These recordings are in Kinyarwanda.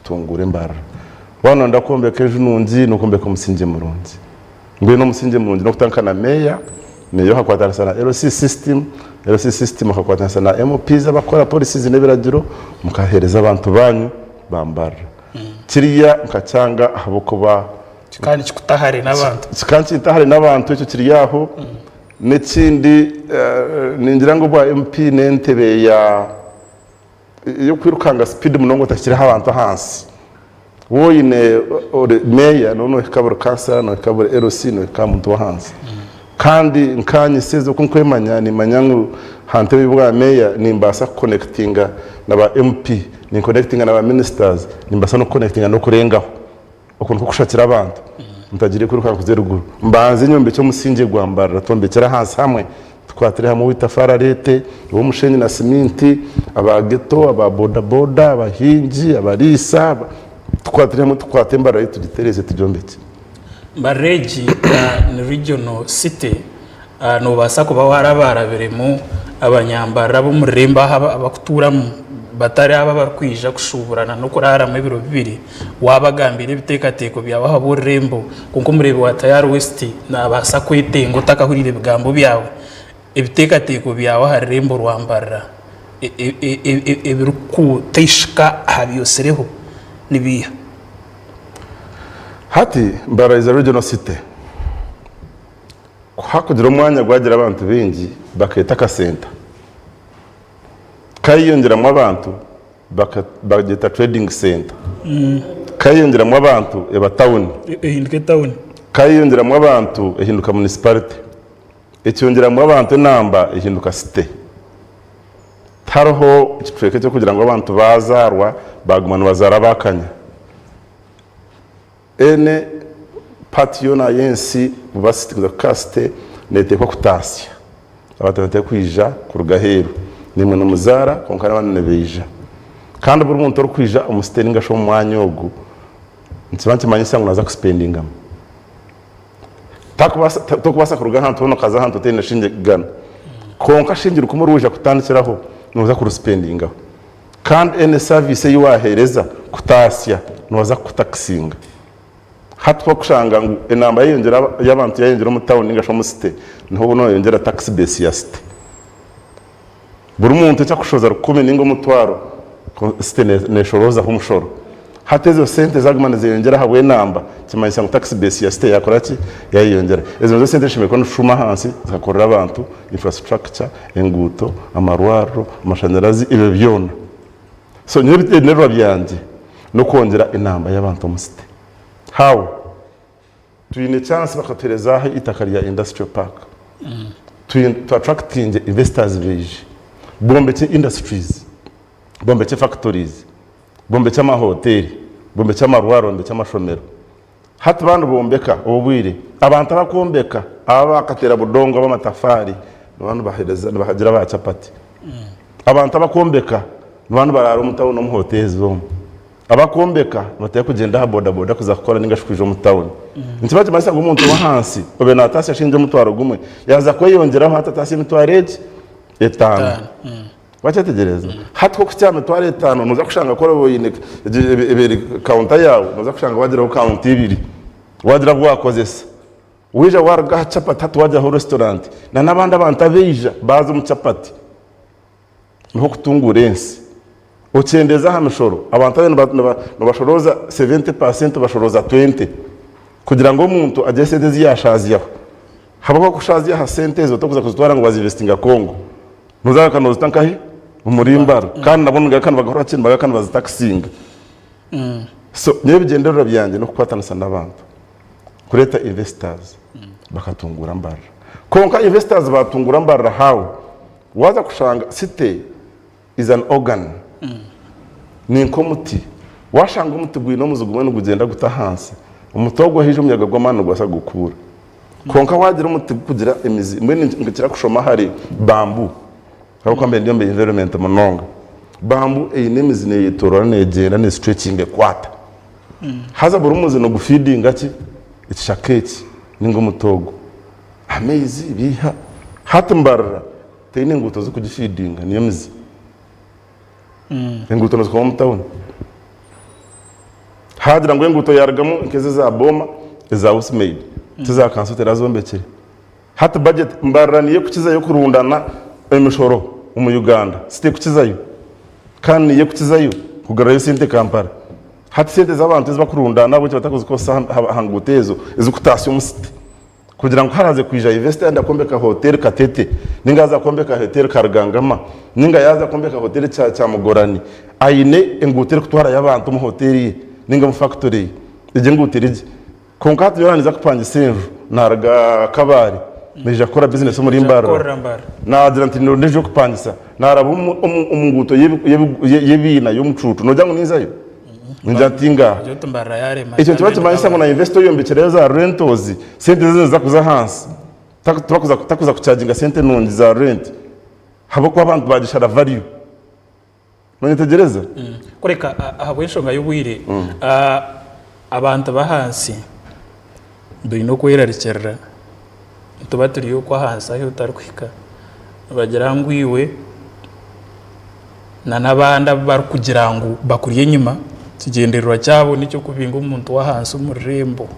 kutungura imbara wana ndakombeka ejo nungi nukombeka umusinge murungi ngwe no musinge murungi no kutankana meya niyo hakwatana sana LC system hakwatana sana MPs abakora policies n'ebiragiro mukahereza abantu banyu bambara kiriya nkacyanga ahaboko ba kandi kutahari n'abantu kandi itahari n'abantu icyo kiriyaho n'ikindi ningira ngo bwa MP n'entebe ya yo kwirukanga speed munongo takiraho abantu hansi woyine meya none kabura kansa no kabura LC no kamuntu wa hansi kandi nkanye sezo kunkwemanya ni manyangu hante bibwa meya nimbasa connectinga naba MP ni connectinga naba ministers nimbasa no connectinga no kurengaho ukuntu kushakira abantu mutagire kwiruka kuzeruguru mbanze nyombe cyo musinge gwambara tombekera hansi hamwe twatire hamwe witafara lete wo mushenyi na siminti abageto ababodaboda abahinji abarisa twatire hamwe twatembara yitugitereze tujombeke Bareji ni regional city no basa kuba warabarabiremo abanyambara bo muremba abakuturamo batari aba barkwija kushuburana no kurara mu biro bibiri wabagambira ibitekateko byawe habo rembo kuko murebe wa Tayari West na basa kwitengo takahurire bigambo byawe ibitekateko byawe harembo rwambara ibiruku tishka habiyosereho nibiya hati mbara is a regional city hakugira umwanya gwagira abantu bengi baketa ka center kayiyongeramo abantu bageta trading center kayiyongeramo abantu eba town ehinduke town kayiyongeramo abantu ehinduka municipality ecyongeramo abantu namba ehinduka city taroho ikitweke cyo kugira ngo abantu bazarwa bagumana bazara bakanya ene patio na yensi bubasiti kuzaste nete kwa kutasya abatante kwija kurugaheru nimwe no muzara konkana bane beija kandi buri muntu rukwija umusiteringa sho mwanya ogu ntibanke manyisa ngo naza kuspendinga takubasa kuruga hantu no kaza hantu tene shinge gana konka shingira kumuruja kutandikiraho noza kuruspendinga kandi ene service yiwahereza kutasya noza kutakisinga hatwa kushanga ngo enamba yiyongera y'abantu yayongera mu town ningasho mu city niho no yongera tax base ya city buri muntu cyakushoza rukume ningo mutwaro city neshoroza humushoro hatezo sente zagumana ziyongera habwe namba kimanyisa ngo tax base ya city yakora ki yayongera ezo sente shimeko nushuma hansi zakorera abantu infrastructure enguto amarwaro amashanyarazi ibe byona so nyibite nerwa byanje no kongera inamba y'abantu mu city how tuyine chance bakaterezaho itaka rya industrial park to attracting investors village bombeke industries bombeke factories bombeke ama hotel bombeke amarwaro bombeke amashomero hati bantu bombeka ubwire abantu abakombeka abakatera budongo b'amatafari abantu bahereza bahagira ba chapati abantu abakombeka abantu barara umutawo no mu hotels zo abakombeka bateye kugenda ha boda kuza gukora ningashukije mu town ntibaje masa ngo umuntu wa hansi obe natasi ashinje mutwaro gumwe yaza kwiyongeraho hatatasi mitwarege etano wachategereza hatko kucyame tware etano nuza kushanga kora boyine eberi counter yawe nuza kushanga wagira ku count ibiri wagira bwakozesa wija warga chapati hatu waja ho restaurant na nabandi abantu abeija baza mu chapati niho kutungurensi ochendeza hamishoro abantu abene bashoroza 70% bashoroza 20 kugira ngo umuntu aje sente yashaziyaho habako kushaziya ha sente zo tokuza kuzitwara ngo bazinvestinga Kongo nuzaka no zitankahi umurimbaro kandi nabonga kandi bagahora cyane bagakana bazitaxinga so nyebigendero byanje no kwatanasa nabantu kureta investors bakatungura mbara konka investors batungura mbara how waza kushanga city is an organ ni nkomuti washanga umuti gwino muzugumwe no kugenda guta hansi umutogo hije umyaga gw'amano gwasa gukura konka wagira umuti kugira imizi mbene ngikira kushoma hari bambu aho kwambe ndiyo mbe environment mononga bambu eyinemizi ne yitorora negenda ne stretching kwata haza buri umuzi no gufeeding ati ikishaketi ningo mutogo amezi biha hatumbarra tene nguto zo kugifeedinga niyo mizi enguto no kwa mtown hagira ngo nguto yaragamo inkeze za boma za usmade tuza kansotera zombekere hata budget mbaraniye kukizayo kurundana emishoro mu Uganda site kukizayo kandi ye kukizayo kugarayo sente Kampala hata sente z'abantu zibakurundana abo batakoze ko hangutezo izikutasyo musite kugira ngo haraze kwija investor ndakombeka hotel Katete ninga za kombeka hotel Karugangama ninga yaza kombeka hotel cya Mugorani ayine engutire kutwara y'abantu mu hotel ninga mu factory ije ngutire konkati yoraniza kupanga senju naraga kabari neje akora business muri Mbara na adrantino neje kupangisa naraba umunguto yebina y'umucucu nojya ngo nizayo Njatinga icyo kibazo cyamanyisa ngo na investor yombekere za rentals sente ziza kuza hansi takuza kucharginga sente nongi za rent habo kwa abantu bagishara value nonyetegereza kureka habweshonga y'ubwire abantu bahansi ndino kwerarekerera tubaturi yo kwa hansi aho utarkwika bagira ngwiwe na nabanda bar kugira ngo bakuriye nyuma kigenderwa cyabo nicyo kubinga umuntu wa hansi umurembo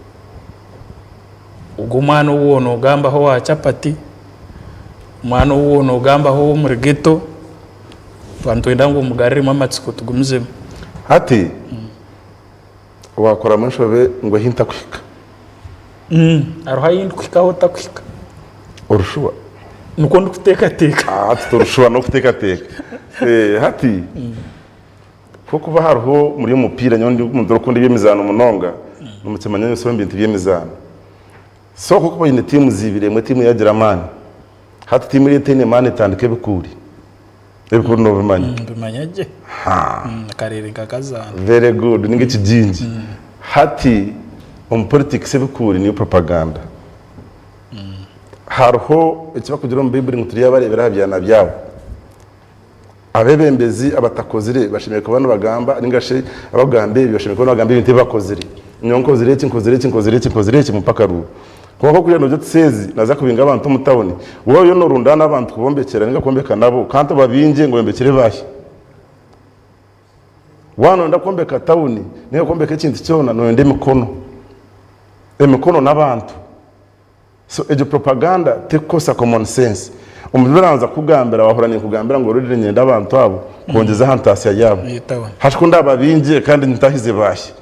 ubwo mwana uwono ugamba ho wa chapati mwana uwono ugamba ho muri ghetto bantu ndango mugarire amatsiko tugumizemo hati wakora mushobe ngo hinta kwika aruha yindkwika ho takwika urushuwa nuko ndukuteka teka ati turushuwa no kuteka teka hati kuko baharuho muri umupira nyondi umuntu rukundi byemizana umunonga n'umutemanya yose mbintu byemizana so kuko bayine timu zibire mu timu ya Germany hati timu ya Tenemane tandike bikuri ebikuri no bimanyaje karere kakazana very good ninge kijinji hati politics bikuri ni propaganda haruho ikiba kugira mu Bible nguturi yabarebera byana byabo abebembezi abatakozire bashimiye ko bano bagamba ningashe abagambe bashimiye ko bagamba ibintu bakozire nyonko zireki mupaka ru kuko kugira no byotse naza kubinga abantu mutabone wowe yo no rundana abantu kubombekera ninga kombeka nabo kanto babinje ngo bembekere bashi wano ndakombeka tawuni niyo kombeka ikintu cyona no ndeme kono n'abantu so ejo propaganda tekosa common sense umubiranza kugambira bahoranye kugambira ngo rurire nyenda abantu abo kongeza hantasiya yabo hashikunda babinje kandi nitahize bashi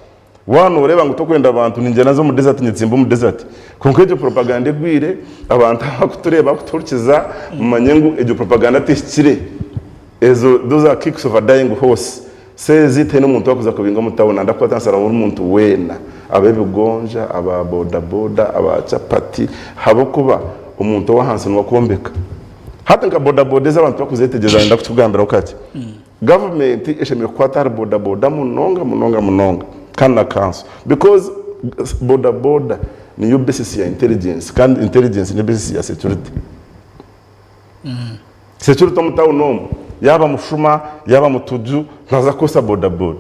wano ureba ngo tokwenda abantu ninje nazo mu desert nyitsimba mu desert konkeje propaganda gwire abantu bakutureba kuturkiza mu manyengu ejo propaganda tishikire ezo those are kicks of a dying horse sezite n'umuntu wakuza kubinga mutabona ndakwatansara muri umuntu wena abebigonja aba boda boda aba chapati habo kuba umuntu wa hansi n'wakombeka hata nka boda boda z'abantu bakuzetegeza nda kutugambira ukati government ishemeye kwatara boda boda munonga kana kanso because boda boda ni yo basis ya intelligence kandi intelligence ni basis ya security security mutawunomo yaba mushuma yaba mutuju ntaza kosa boda boda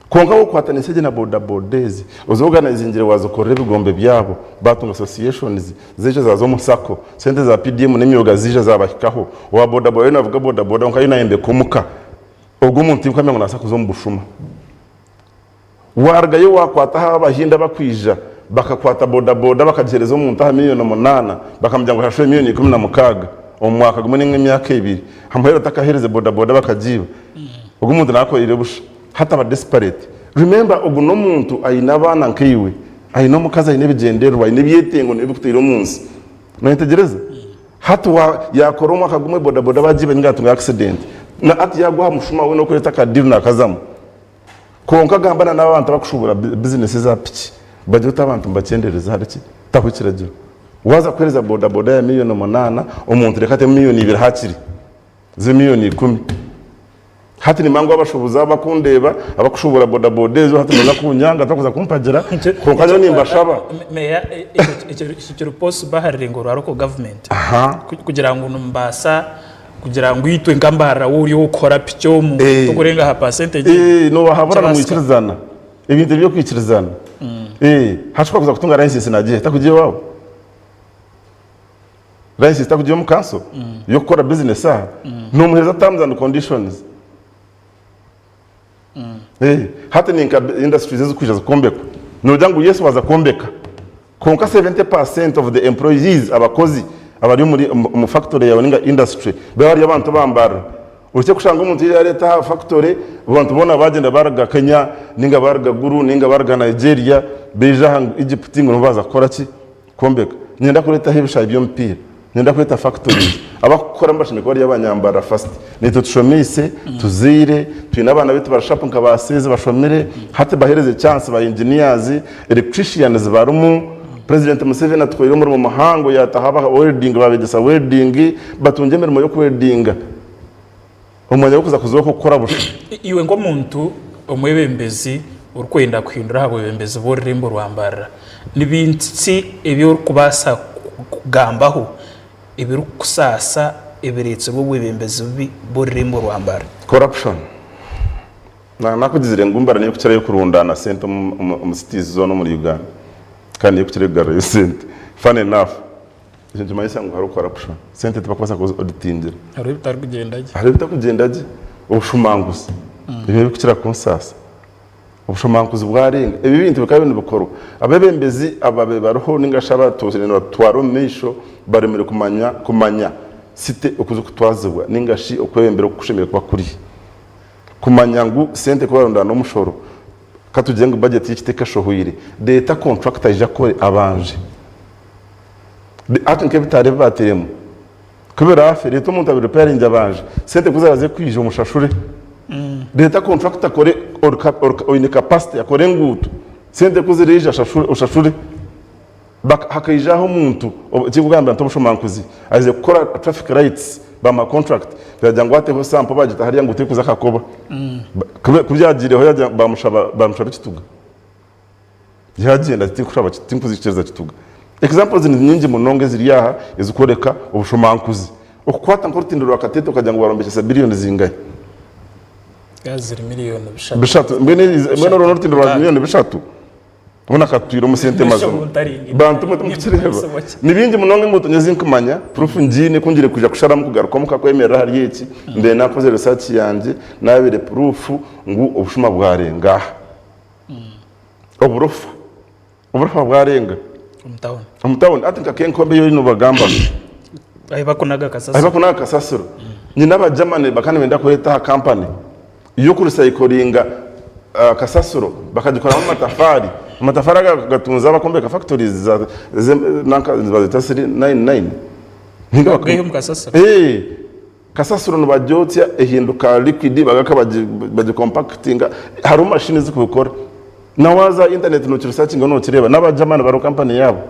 konka wo kwatana seje na boda bodezi uzoganize ingire wazokorera bigombe byabo batunga associations zije zazo musako sente za PDM n'imyoga zije zabahikaho wa boda boda navuga boda boda nkayo nayembe kumuka ubwo umuntu ikamenya ngo nasakuzo mu bushuma warga yo wakwata abahinda bakwija bakakwata boda boda bakagereza umuntu aha miliyoni 8 bakamujya ngo hashwe miliyoni 16 umwaka gumwe n'imyaka 2 hamuhera takahereze boda boda bakajiba ubwo umuntu nako irebusha hata ba desperate remember ugu no muntu ayina bana nkiwe ayina mukaza ayine bigenderwa ayine byetengo nebikutira umunsi nitegereza hata wa yakora umwaka gumwe boda boda bajiba ngatunga accident na ati yagwa mushuma we no kureta kadiri nakazamu konka gambana n'abantu bakushubura business za piki bajuta abantu mbacendereza hariki takwikiragira waza kwereza boda boda ya miliyoni 8 umuntu rekate miliyoni 2 hakiri ze miliyoni 10 hati ni mango abashubuza bakundeba abakushubura boda bodezo hati naza kunyanga takuza kumpagira konka nimba shaba meya icyo post baharire ngo ariko government kugira ngo numbasa kugira ngo yitwe ngambara uri ukora picyo mu tukurenga ha percentage no wahabura mu ikirizana ibintu byo kwikirizana hashobora kuza kutunga license nagiye takugiye wabo license takugiye mu kanso yo gukora business no muheza terms and conditions hati ninka industries ezikwisha zikombekwa nogira ngu yesu waza kombeka konka 70% of the employees abakozi abari mu factory yawe ninga industry bari abantu bambara uretse kushanga umuntu ya leta factory abantu bona bagenda baraga Kenya ninga baraga Guru ninga baraga Nigeria beja hang Egypt ngo baza kora ki kombeka nyenda kureta hebisha ibyo mpira nyenda kureta factories abakora mbashime ko bari abanyambara fast nito tushomise tuzire twina abana bitu barashapa nkabaseze bashomere hate bahereze chance ba engineers electricians barumu President Museveni atwire mu mahango yatahaba welding babegesa welding batunje mirimo yo welding umwanya wo kuza kuzoko gukora busha iwe ngo muntu umwebembezi urukwenda kwindura habo bembezi bo rimbo rwambara nibinti ebyo kubasa kugambaho ibiru kusasa ibiretse bo bwebembezi bo rimbo rwambara corruption nakugizire ngumbara niyo kucyara yo kurundana sente mu cities zone muri Uganda kandi yo kucyara garo sente fun enough Ikintu mayisa ngo hari corruption sente tubakubasa ko auditingira hari bitari kugendaje hari bitakugendaje ubushumanguzi ibyo kucyara konsasa ubushumanguzi bwarenga ibi bintu bikaba bintu bikoro abebembezi ababe baroho ningashaba tuzireno twaro misho baremere kumanya site ukuzo kutwazibwa ningashi okwembere kushimira kwa kuri kumanya ngu sente ko barondana n'umushoro katugenga budget y'ikiteka shohuire leta contractor ija ko abanje ati nkebitare bateremo kubera afere to muntu abiri perinja abanje sente kuzaraze kwije umushashure leta contractor kore or incapacity akore ngutu sente kuzirija ushashure hakayijaho umuntu kigugamba ntobushomankuzi aze gukora traffic rights bama contract byagira ngo ateho sample bagita hariya ngo utikuza kakoba kubyagireho yajya bamushaba kituga yagenda tikushaba tinkuzicereza kituga examples ni nyingi munonge ziri yaha izukoreka ubushomankuzi okukwata nkorutindiro akateto kajya ngo barombesha billion zingaye yaziri miliyoni bishatu mbene rutindiro miliyoni bishatu ubona katwira umusente mazo bantu mutukireba nibindi munonge muto nyazinkumanya proof njine kungire kuja kushara mu kugaruka mu kakwemera hari yeki mbe nakoze research yanje nabire proof ngu ubushuma bwarenga oburofa bwarenga umutawon ati kakenkombe yo bagamba ayibakunaga kasasiro nyina abajamane bakane benda kureta company iyo kurisayikoringa kasasiro bakagikora mu matafari gatunza abakombeka factories za nanka bazitasiri 99 ngiye mu kasasiro kasasiro no bajotya ehinduka liquid bagaka bagicompactinga hari machine zikubikora nawaza internet no researching no kireba n'abajamane baro company yabo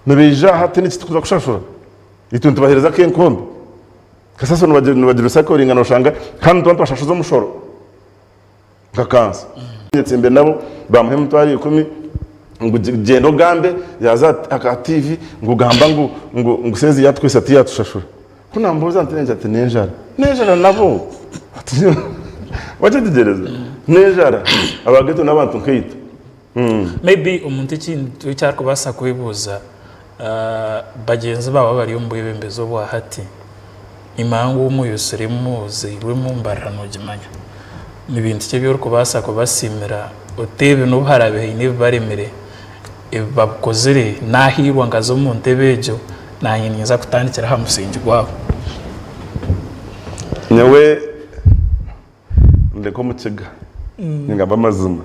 nabija hati n'ikitukuza kushashura ituntu bahereza kenkombe kasasiro no bagira recycling no shanga kandi tonto bashashuza umushoro ngakansa nyetsembe nabo bamuhe mutwari 10 ngo gendo gambe yaza aka TV ngo gamba ngo sezi yatwese ati yatushashura kuna mboza ntenja tenejara nabo waje digereza nejara abageto nabantu nkito maybe umuntu ikintu cyarko basa kubibuza bagenzi babo bari mu bibembezo bwa hati imangu umuyusire muze irwemo mbarano gimanya nibintu cyo byo basa ko basimira utebe no harabe ni baremere babukozere nahirwa ngazo mu ntebejo nanyiniza kutandikira hamusingi gwabo nyewe ndeko mukiga ngamba amazima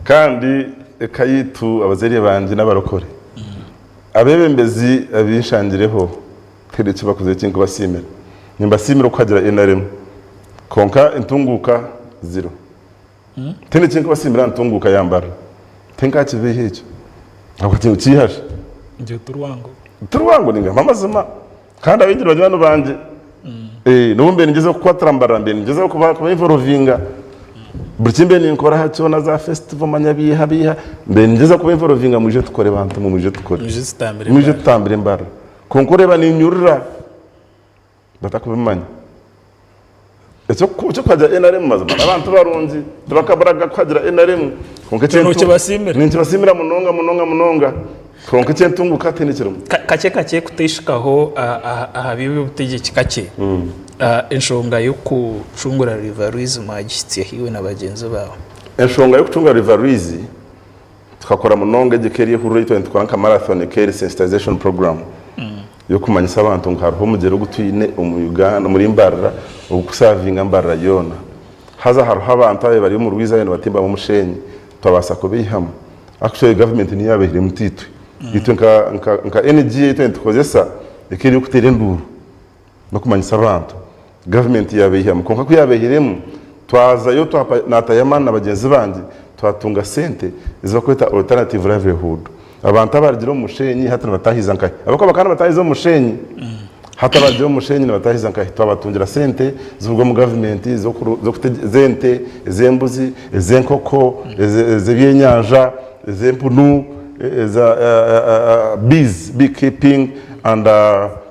kandi ekayitu abazeri banje n'abarokore abebembezi abishangireho keretse bakoze kinko basimira nimbasimira kwagira NRM konka intunguka 0 tene kinko basimira intunguka yambara tenka kive hicyo akati ukihaje nje turwango ninga amazima kandi abigira bajyana banje numbe nigeze ko kwatrambara mbe nigeze ko ba involvinga burikimbe ni nkora hacyo na za festival manyabiha mbe nigeze ko involvinga muje tukore bantu muje tukore muje tutambire mbara konkoreba ni nyurura batakubimanya ecyo kwaja NRM mazima abantu barunzi tubakabaraga kwagira NRM konke cyo basimira ninki basimira munonga konka cyentunguka tenekero kake kuteshikaho ahabiwe ubutegetsi kake enshonga yo kucungura rivarism agitse hiwe n'abagenzi bawe enshonga yo kucungura rivarism tukakora munonge gikeri huru yitwa twanka marathon care sensitization program yo kumanyisa abantu ngo hariho umugero gutwine umuganda muri mbarara ukusavinga mbarara yona haza hariho abantu bari mu rwiza yene batimba mu mushenyi twabasa kubihamo actually government ni yabehire mutitwe itwe nka energy itwe tukozesa ikiri kutera nduru no kumanyisa abantu government yabehiremo konka ko yabehiremo twaza yo natayamana n'abagenzi bandi twatunga sente izo kwita alternative livelihood abantu abargira mu mushenyi hata batahiza nkahe abako bakana batahiza mu mushenyi hata bargira mu mushenyi batahiza nkahe twabatungira sente z'ubwo mu government zo kutezente zembuzi zenkoko zebyenyanja zempunu beekeeping and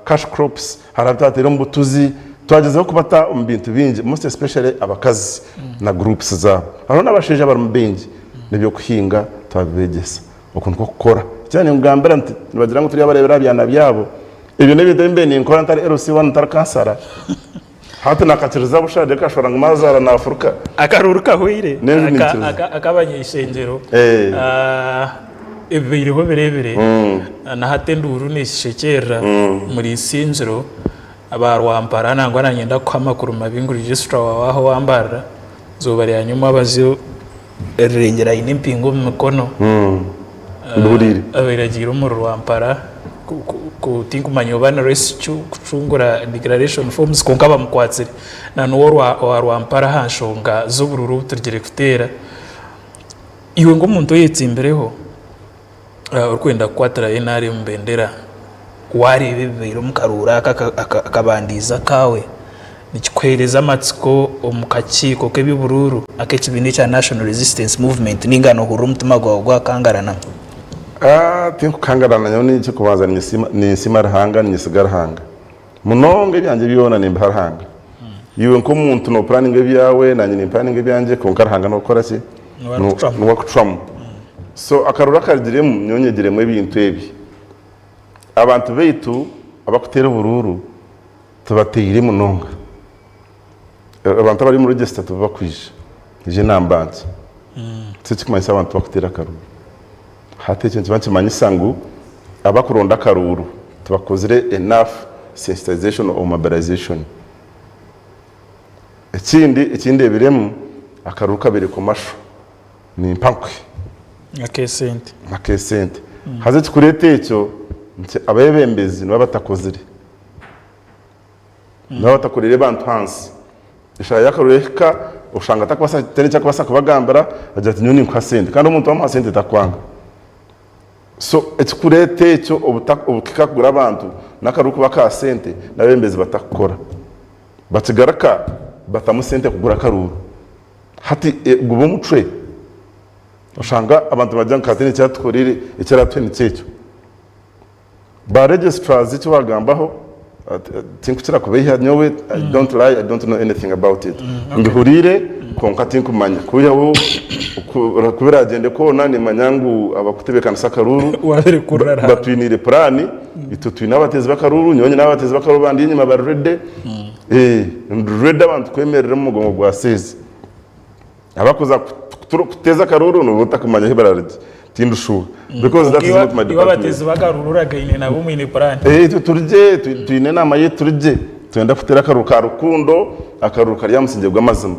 cash crops haratatera mbutuzi twagezeho kubata bintu bingi most especially abakazi na groups zabo hano nabasheje bar mu bingi nibyo kuhinga twabegesa ukuntu gukora cyane ngambera bagira ngo turi abarebera byana byabo ibyo nebidembe ni nkora ntari LC1 ntari kansara hata nakatiriza bushade kashora ngo mazara na Afrika akaruruka hoire akabanyishengero ibiriho birebire na hatenduru nishekera muri sinjiro abarwampara nangwa nanyenda kwa makuru mabingu registra waho wambara zobari hanyuma bazyo rengera inimpingo mu mukono ndurire abiragira mu rwampara ku tinkumanya bana rescue kucungura declaration forms konkaba mukwatsire na no rwampara hanshonga z'ubururu turigere kutera iwe ngo umuntu yetsimbereho urkwenda kwatara enari mbendera wari bibiro mukarura akabandiza kawe nikikwereza amatsiko omukakiko kebibururu akekibindi cha National Resistance Movement ningano huru mutima gwa kangarana tinku kangarana nyoni cyo kubaza ni simarahanga ni sigarahanga munonge byanje biyona ni mbarahanga yiwe nko muntu no planning byawe na nyine planning byanje ko nkarahanga no gukora ki no wakutramu so akarura kardiremu nyonyegiremo ibintu ebi abantu beitu abakutera bururu tubateyire munonga abantu bari mu register tubakwije je nambanze tse kumanyisa abantu bakutera karuru hate cyo ntibanze manyisangu abakuronda karuru tubakozire enough sensitization or mobilization ikindi ebiremu akaruru kabiri ku masho ni mpankwe akesente haze tukurete icyo abayebembezi n'abatakozire n'abatakorere bantu hansi ishaya yakarureka ushanga takwasa tene cyakubasa kubagambara agira ati nyoni kwa sente kandi umuntu wa sente takwanga so etukurete icyo ubukikagura abantu nakaruko baka sente n'abembezi batakora batigaraka batamusente kugura karuru hati gubo mucwe ushanga abantu bajya nkatene cyatukorire icyaratwe nicyo ba registrars icyo bagambaho tinkukira kubeha nyowe I don't lie I don't know anything about it ngihurire konka tinkumanya kuyaho kubera agende ko nani manyangu abakutebekana sakaruru batwinire plani itutwina abatezi bakaruru nyonye n'abatezi bakaruru bandi inyuma barede rede abantu kwemerera mu mugongo gwa sezi abakoza kuteza karuru no butakumanya hibararidi tindushu because that is not my department iwabatezi bagarurura gaine nabo mwine plan turije twine nama ye turije twenda kutera karuka rukundo akaruka rya musinge bw'amazima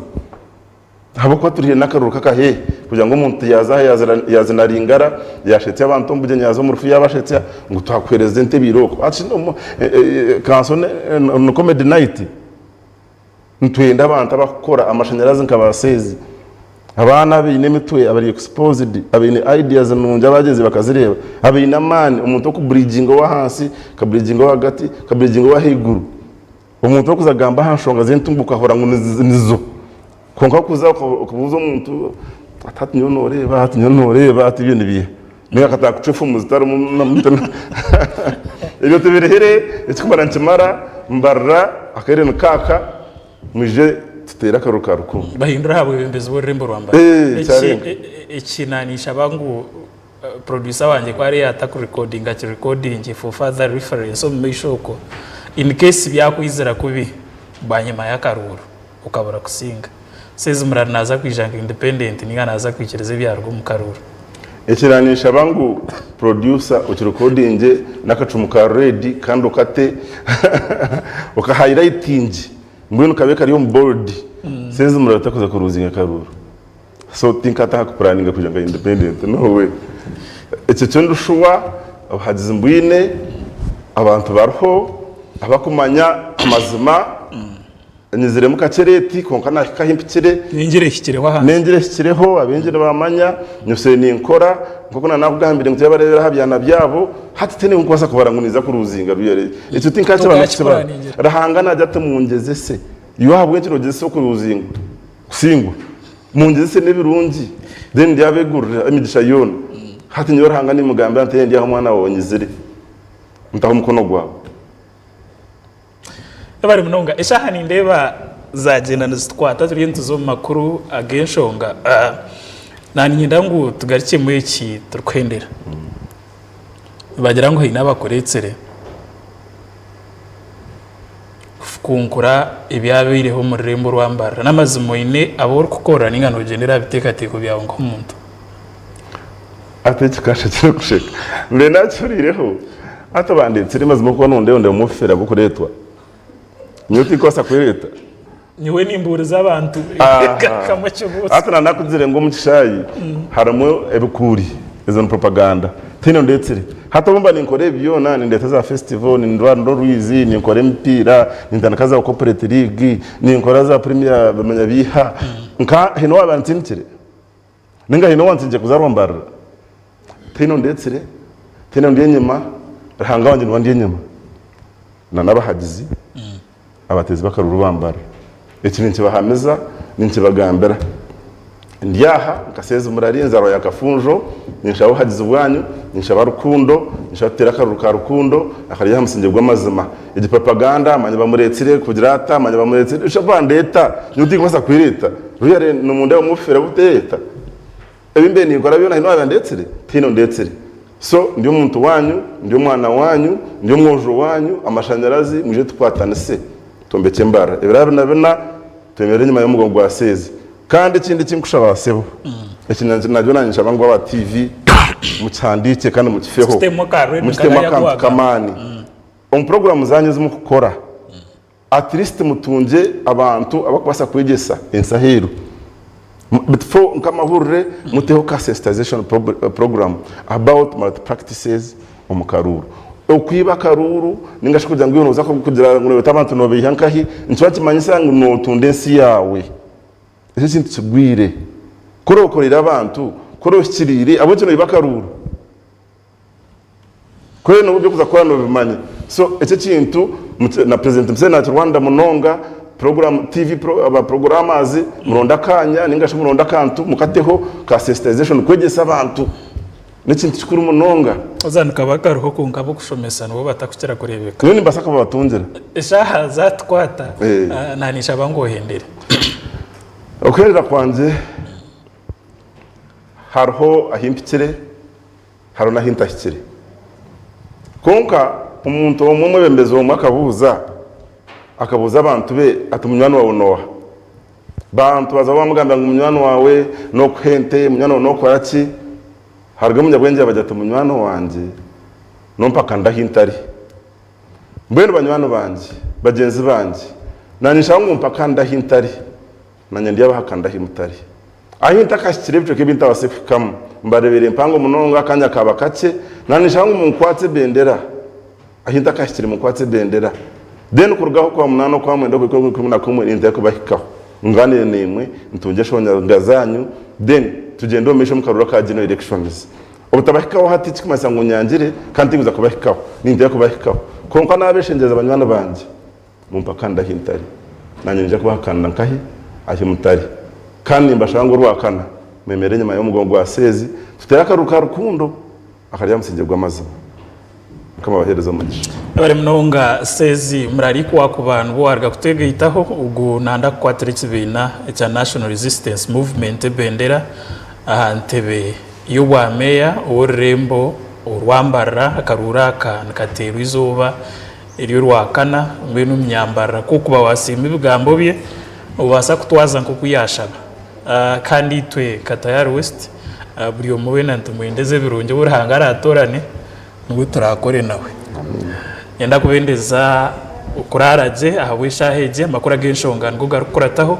habo ko turiye nakaruka kahe kugira ngo umuntu yazana ringara yashetse abantu mbuje nyazo mu rufu yabashetse ngo twakwereze nte biroko ati no kansone no comedy night ntwenda abantu abakora amashanyarazi nkabasezi abana bine mitwe abari exposed abine ideas nunja bageze bakazireba abine man umuntu ko bridging wa hansi ka bridging wa hagati ka bridging wa higuru umuntu kuzagamba hanshonga zentumbuka hora ngo nizo konka kuza kubuza umuntu atatu nyonore ati ibintu biye niyo katakucefu muzitaro ibyo tubirehere ikikumara nkimara mbarra akareno kaka muje tutera karuka rukundo bahindura habo bembeze bo rembo rwamba ikinanisha bangu producer wanjye ko ari yata recording for further reference so mishoko in case byakwizera kubi banyuma y'akaruru ukabura kusinga seze umurari naza kwijanga independent ninga naza kwikireza ibyarwo mu karuru ikiranisha bangu producer ukirecordinge nakacumuka ready kandi ukate uka highlighting mbwino kabeka ari on board seze umurari utakoza kuruzinga karuru so think ataka kupuraninga kujanga independent no way icyo cyo shuwa abahagize mbwine abantu barho abakumanya amazima nizire mu kacereti konkana kahimpikire nengire hikireho abengire bamanya nyuse ninkora nkoko nakugambire ngo yabarebera habyana byabo hatitene nkubasa kubaranguniza ku ruzinga ruyere icyo tinkace banakibara rahangana ajate mungeze se iyo habwe cyo rugeze so ku ruzinga kusingwa mungeze se n'ibirungi then yabegurira imigisha yone hati nyo rahangana imugambira ante ndi aho mwana wawe nyizire mtaho mukono gwawe bari munonga eshahani ndeba zagenda nzitwata turi ntuzo makuru agenshonga nani nyidangu tugarike mu iki turkwendera bagira ngo hina bakoretsere kunkura ibyabireho mu rembo rwambara n'amazimo ine abo gukora n'ingano genera bitekateko byawo ngo umuntu ateke kashe cyo gusheka mbe nacurireho atabanditse rimazimo ko nonde mufera bukuretwa nyoti kosa kwireta niwe nimbura z'abantu kamacyobose atana nakuzire ngo mucishayi haramo ebukuri izo propaganda tino ndetsere hata bomba ninkore byo nani ndeta za festival ni ndwando ruizi ninkore mpira nindana za corporate league ninkora za premier bamenya biha nka hino wabantinitire ninga hino wantinje kuzarwambara tino ndetsere tino ndiyenyema rahanga wanje ndwandiye nyema na nabahagizi abatezi bakaruru bambara ikintu kibahameza ninkibagambera ndyaha nkaseza umurari nzaro yakafunjo ninshaho hagize ubwanyu ninshaba rukundo nishatera karuru ka rukundo akari yamusinge gw'amazima igipropaganda manya bamuretsire kugira ata manya bamuretsire ushabandeta nyuti kwasa kwireta ruyare numunde umufera buteta ebimbe ni ngora byo hino abandetsire tino ndetsire so ndiyo muntu wanyu ndiyo mwana wanyu ndiyo mwojo wanyu amashanyarazi muje tukwatana se tombeke mbara ibirabina bina temere nyuma y'umugongo wa sezi kandi ikindi kinkushaba sebo ikinanze najyo nanyisha bangu wa TV mucyandike kandi mukifeho mukitema kamani on program zanyu zimukora at least mutunje abantu abakubasa kwegesa ensahiru before nkamahurre muteho ka sensitization program about malpractices omukaruru okwiba karuru ningashikuja ngo unoza ko kugira ngo tabantu no bihankahi ntwa kimanyisa ngo no tundensi yawe ese kintu kigwire korokorera abantu koroshyirire abo cyo bakaruru kore no byo kuza kwa no bimanye so ese kintu na president msena Rwanda munonga program TV aba programazi muronda kanya ningasho muronda kantu mukateho ka sensitization kwegesa abantu n'ikintu kikuru munonga uzanuka bakaruho kungabo kushomesa no batakukira kurebeka none mbasaka babatunzira eshaha zatwata nanisha bangohendere okerera kwanje harho ahimpikire haro nahintahikire konka umuntu umwe bembezo umwe akabuza abantu be atumnyano wawe noha bantu bazaba bamugamba ngo umnyano wawe no kwente umnyano no kwaraki harga munyabwenge abajata munywano wanje nompaka ndahintari mbwene banywano banje bagenzi banje nanisha ngo mpaka ndahintari nanye ndiye bahakanda himutari ahinta kashikire byo kibinta wasekam mbarebere mpango munonga kanya kaba kace nanisha ngo munkwatse bendera ahinta kashikire munkwatse bendera den kurgaho kwa munano kwa mwendo ko kumuna kumwe inde ko bahikaho ngane nemwe ntunje shonya ngazanyu den tugendo mesho mukarura ka geno elections ubutabahikaho hati kikumasa ngo nyangire kandi nguza kubahikaho ninde kubahikaho konka nabeshengeza abanywana banje mumpaka ndahintari nanye nje kubahakana nkahi ahimutari kandi mbashanga urwakana memere nyuma yo mugongo wa sezi tutera karuka rukundo akari yamusingirwa amazi kama bahereza umugisha bari munonga sezi murari kwa kubantu bo harga kutegeyitaho ugu nanda kwa 3 cya National Resistance Movement bendera ahantebe iyo wameya ururembo urwambara akarura katera izuba iyo rwakana ngwino myambara kuko bawasimba ibigambo bye ubasa kutwaza nko kuyashaba kandi twe Katayari West buri muwe nantumwendeze birunge burahanga aratorane nubwo turakore nawe yenda kubendeza ukuraraje aho wishaheje makuru agenshongana ngo garukurataho